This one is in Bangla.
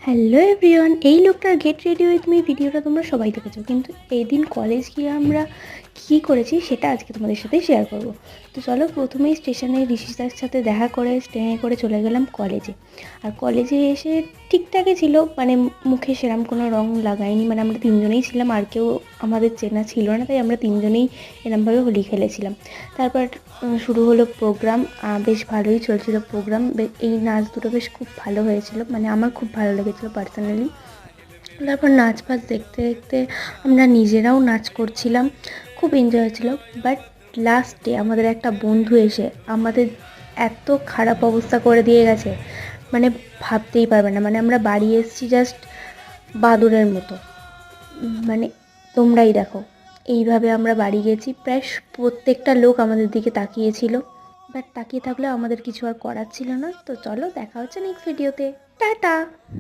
হ্যালো এভরিওয়ান, এই লোকটার গেট রেডি উইথ মি ভিডিওটা তোমরা সবাই দেখেছো, কিন্তু এই দিন কলেজ গিয়ে আমরা কী করেছি সেটা আজকে তোমাদের সাথে শেয়ার করব। তো চলো, প্রথমেই স্টেশনে ঋষিদার সাথে দেখা করে ট্রেনে করে চলে গেলাম কলেজে। আর কলেজে এসে ঠিকঠাকই ছিল, মানে মুখে সেরম কোনো রং লাগাইনি, মানে আমরা তিনজনেই ছিলাম, আর কেউ আমাদের চেনা ছিল না, তাই আমরা তিনজনেই এরমভাবে হোলি খেলেছিলাম। তারপর শুরু হলো প্রোগ্রাম, বেশ ভালোই চলছিল প্রোগ্রাম। এই নাচ দুটো বেশ খুব ভালো হয়েছিল, মানে আমার খুব ভালো লেগেছিলো পার্সোনালি। তারপর নাচ ফাচ দেখতে দেখতে আমরা নিজেরাও নাচ করছিলাম, খুব এনজয় হয়েছিলো। বাট লাস্টে আমাদের একটা বন্ধু এসে আমাদের এত খারাপ অবস্থা করে দিয়ে গেছে, মানে ভাবতেই পারবে না। মানে আমরা বাড়ি এসেছি জাস্ট বাদুড়ের মতো, মানে তোমরাই দেখো। এইভাবে আমরা বাড়ি গেছি, প্রায় প্রত্যেকটা লোক আমাদের দিকে তাকিয়েছিল, বাট তাকিয়ে থাকলেও আমাদের কিছু আর করার ছিল না। তো চলো, দেখা হচ্ছে নেক্সট ভিডিওতে। টাটা।